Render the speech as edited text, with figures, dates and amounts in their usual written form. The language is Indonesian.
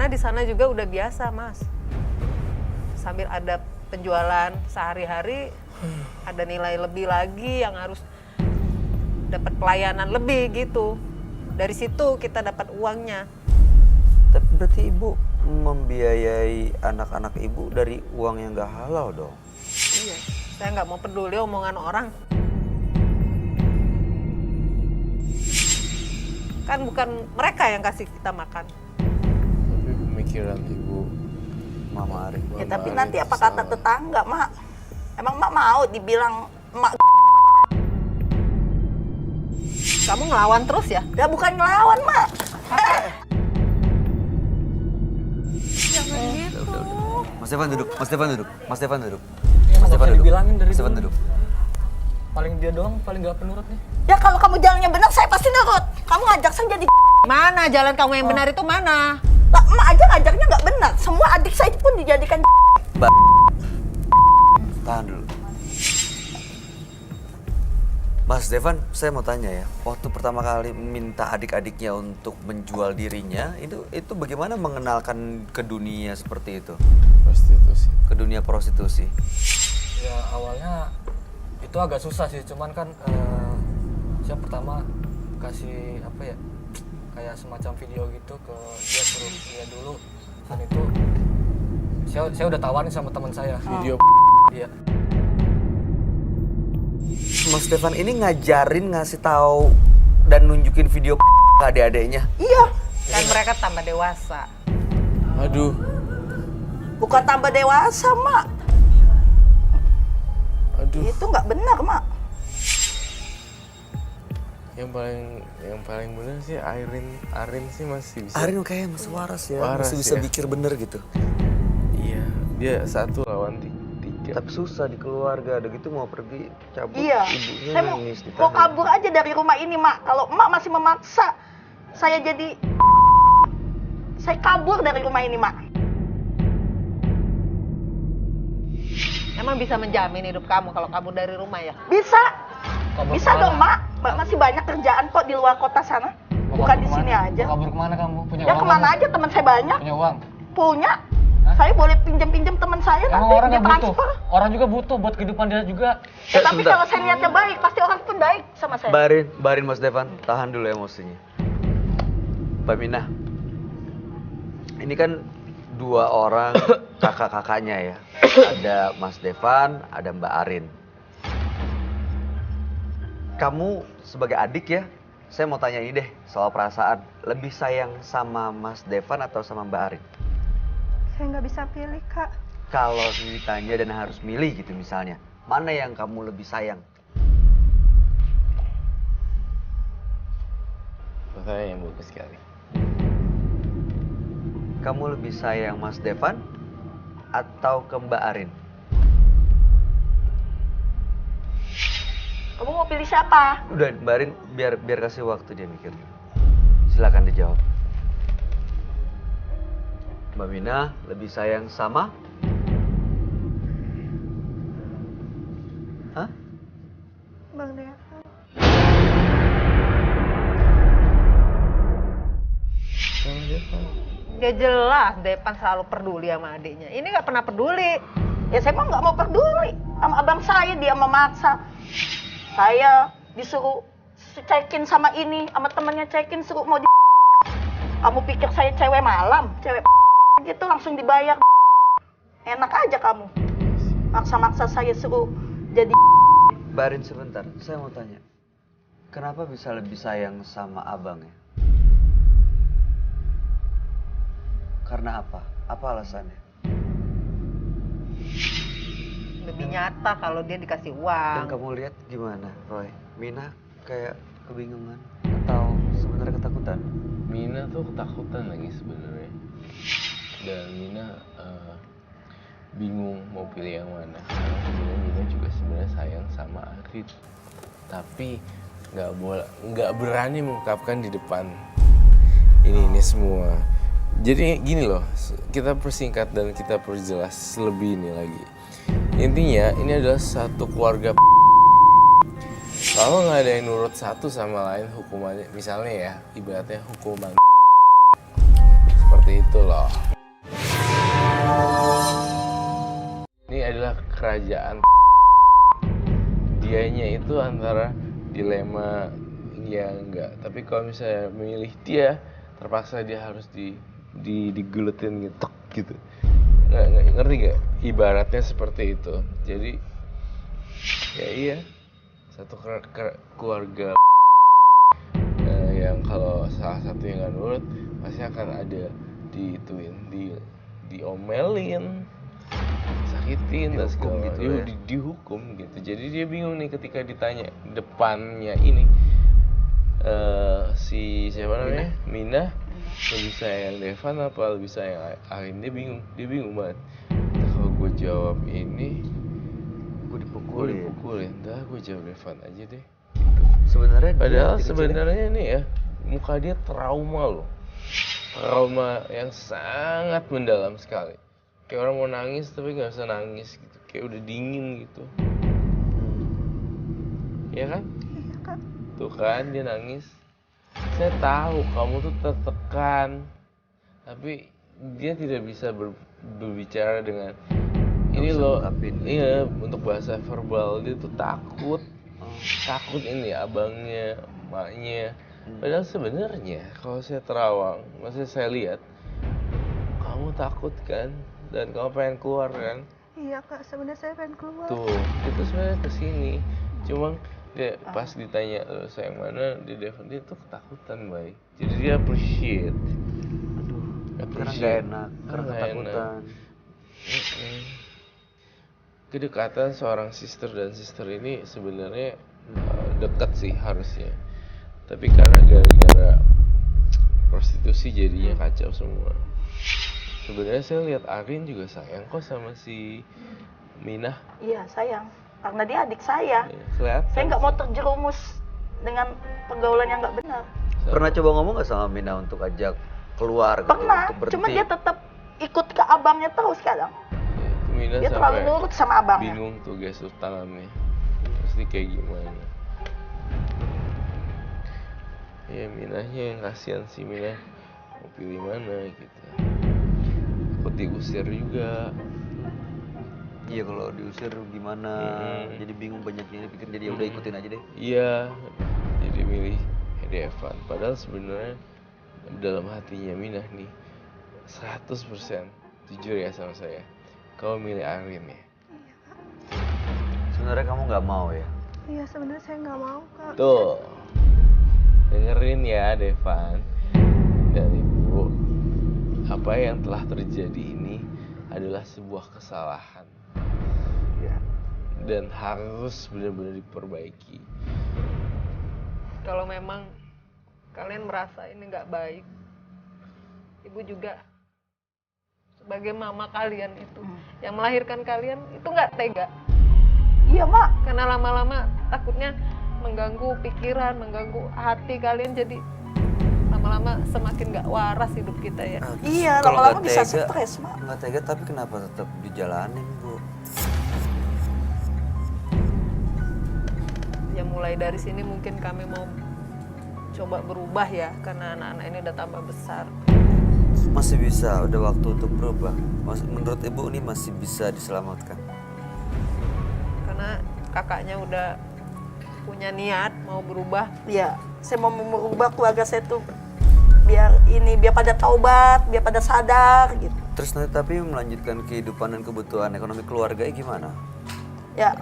di sana juga udah biasa, Mas. Sambil ada penjualan sehari-hari, ada nilai lebih lagi yang harus dapat pelayanan lebih gitu. Dari situ kita dapat uangnya. Tapi berarti ibu membiayai anak-anak ibu dari uang yang gak halal dong? Iya, saya nggak mau peduli omongan orang. Kan bukan mereka yang kasih kita makan. Tapi pemikiran ibu Mama Arin. Ya, tapi nanti apa kata tetangga, Mak? Emang Mak mau dibilang Mak? Kamu ngelawan terus ya? Ya bukan ngelawan, Mak. Jangan gitu. Mas Devan duduk, Mas Devan duduk, Mas Devan duduk. Ya, Mas Devan duduk. dibilangin dari Mas Devan dulu. duduk. Paling dia doang paling gak penurut nih. Ya kalau kamu jalannya benar, saya pasti nurut. Kamu ngajak saya jadi Mana jalan kamu yang benar itu mana? lah, Mak aja ngajaknya nggak benar. Semua adik saya pun dijadikan Tahan dulu. Mas Devan, saya mau tanya ya, waktu pertama kali minta adik-adiknya untuk menjual dirinya, itu bagaimana mengenalkan ke dunia seperti itu? prostitusi. Ke dunia prostitusi? Ya awalnya itu agak susah sih, cuman kan saya pertama kasih apa ya, kayak semacam video gitu ke dia, suruh lihat dulu. Dan itu saya udah tawarin sama teman saya. Video Iya. Mas Devan ini ngajarin, ngasih tahu dan nunjukin video ke adik-adiknya? iya. Kan mereka tambah dewasa. Aduh, Bukan tambah dewasa, Mak. aduh. Itu nggak benar, Mak. Yang paling benar sih Arin sih masih bisa. Arin kayak masih waras ya, Waras masih bisa ya. mikir bener gitu. Iya, dia 1 lawan 3. Tapi susah di keluarga, udah gitu mau pergi cabut, Iya. ibunya Saya mau nangis ditahan. kabur aja dari rumah ini, Mak. Kalau Mak masih memaksa saya jadi, saya kabur dari rumah ini, Mak. Emang bisa menjamin hidup kamu kalau kamu dari rumah ya? Bisa. Kabur Bisa kemana? dong, Mak. Mak masih banyak kerjaan kok di luar kota sana. Mau Bukan kabur di sini kemana? aja. Mau kabur kemana kamu? Punya Ya uang kemana kamu? aja, teman saya banyak. Punya uang? Punya. Hah? Saya boleh pinjam-pinjam teman saya Emang nanti orang dia yang butuh? transfer. Orang juga butuh buat kehidupan dia juga. Ya, tapi sebentar. kalau saya niatnya baik, pasti orang pun baik sama saya. Barin Mas Devan, tahan dulu emosinya. Mbak Minah, ini kan 2 orang kakak-kakaknya ya. Ada Mas Devan, ada Mbak Arin. Kamu sebagai adik ya, saya mau tanya ini deh soal perasaan. Lebih sayang sama Mas Devan atau sama Mbak Arin? Saya nggak bisa pilih, Kak. Kalau ditanya dan harus milih gitu misalnya, mana yang kamu lebih sayang? Pertanyaan yang bagus sekali. Kamu lebih sayang Mas Devan atau ke Mbak Arin? Kamu mau pilih siapa? Udah, Mbak Arin biar kasih waktu dia mikir. Silakan dijawab. Mbak Mina lebih sayang sama? Hah? Bang Devan. Sama Devan. Ya jelas, Depan selalu peduli sama adiknya. Ini nggak pernah peduli. Ya saya mah nggak mau peduli sama abang saya, dia memaksa. Saya disuruh cekin sama ini, sama temennya cekin, suruh mau di... Kamu pikir saya cewek malam? Cewek gitu langsung dibayar. Enak aja kamu. Maksa-maksa saya suruh jadi... Mbak Arin sebentar, saya mau tanya. Kenapa bisa lebih sayang sama abang ya? Karena apa? Apa alasannya? Lebih nyata kalau dia dikasih Dan uang. kamu lihat gimana, Roy? Mina kayak kebingungan atau sebenarnya ketakutan? Mina tuh ketakutan lagi sebenarnya. Dan Mina bingung mau pilih yang mana. Karena sebenarnya Mina juga sebenarnya sayang sama Arin. Tapi nggak berani mengungkapkan di depan ini semua. Jadi gini loh, kita persingkat dan kita perjelas lebih ini lagi. Intinya ini adalah satu keluarga. Kalau nggak ada yang nurut satu sama lain hukumannya, misalnya ya ibaratnya hukuman seperti seperti itu loh. Ini adalah kerajaan. Dianya itu antara dilema ya enggak, tapi kalau misalnya memilih dia, terpaksa dia harus diguletin gitu. Nggak, ngerti nggak? Ibaratnya seperti itu. Jadi ya iya, satu keluarga yang kalau salah satu yang nggak nurut pasti akan ada diomelin, sakitin dan segala gitu ya. Dihukum gitu. Jadi dia bingung nih ketika ditanya depannya ini si siapa namanya Minah lebih sayang Devan apa lebih sayang Arin, dia bingung banget. Kalau gue jawab ini Gue dipukulin. dah gue jawab Devan aja deh. Sebenarnya Padahal dia sebenarnya nih ya, muka dia trauma loh. Trauma yang sangat mendalam sekali. Kayak orang mau nangis tapi nggak bisa nangis gitu. Kayak udah dingin gitu. Iya kan? Iya, Kak. Tuh kan dia nangis. Saya tahu kamu tuh tertekan. Tapi dia tidak bisa berbicara dengan ini bisa loh. ngungkapin gitu. Iya, untuk bahasa verbal dia tuh takut. Takut ini abangnya, emaknya. Padahal sebenarnya kalau saya terawang, maksudnya saya lihat kamu takut kan dan kamu pengen keluar kan. Iya, Kak. Sebenarnya saya pengen keluar. Tuh, itu sebenarnya kesini. Cuma dia pas ditanya sayang mana di Devon, dia tuh ketakutan, Bay. Jadi dia appreciate. karena nggak enak, karena Nggak ketakutan. Kedekatan seorang sister dan sister ini sebenarnya dekat sih harusnya. Tapi karena gara-gara prostitusi jadinya kacau semua. Sebenarnya saya lihat Arin juga sayang kok sama si Minah. Iya sayang, karena dia adik saya. Kelihatan. Saya nggak mau terjerumus dengan pergaulan yang nggak benar. Pernah coba ngomong nggak sama Mina untuk ajak keluar gitu, Pernah, untuk berhenti? cuma dia tetap ikut ke abangnya terus kadang. Minah Dia terlalu sampai nurut sama abangnya. bingung tuh gestur tangannya. Pasti kayak gimana. Ya Minahnya yang kasihan sih, Minah mau pilih mana gitu. Aku diusir juga. Iya, kalau diusir gimana? Jadi bingung, banyaknya dipikir, jadi ya udah ikutin aja deh. Iya, jadi milih Devan. Padahal sebenarnya dalam hatinya Minah nih 100% jujur ya sama saya. Kau milih Arin ya. Sebenarnya kamu nggak mau ya? Iya, sebenarnya saya nggak mau, Kak. Tuh, dengerin ya Devan dan Ibu. Apa yang telah terjadi ini adalah sebuah kesalahan. Iya. Dan harus benar-benar diperbaiki. Kalau memang kalian merasa ini nggak baik, ibu juga sebagai mama kalian itu, yang melahirkan kalian itu nggak tega. Iya mak. Karena lama-lama takutnya mengganggu pikiran, mengganggu hati kalian, jadi lama-lama semakin nggak waras hidup kita ya. Iya, Kalau lama-lama nggak bisa tega- stres mak. Nggak tega, tapi kenapa tetap dijalanin, Bu? Ya mulai dari sini mungkin kami mau coba berubah ya, karena anak-anak ini udah tambah besar. Masih bisa, udah waktu untuk berubah. Menurut Ibu ini masih bisa diselamatkan? Karena kakaknya udah punya niat mau berubah. Iya, saya mau merubah keluarga saya tuh biar pada taubat, biar pada sadar gitu. Terus nanti tapi melanjutkan kehidupan dan kebutuhan ekonomi keluarganya gimana? Ya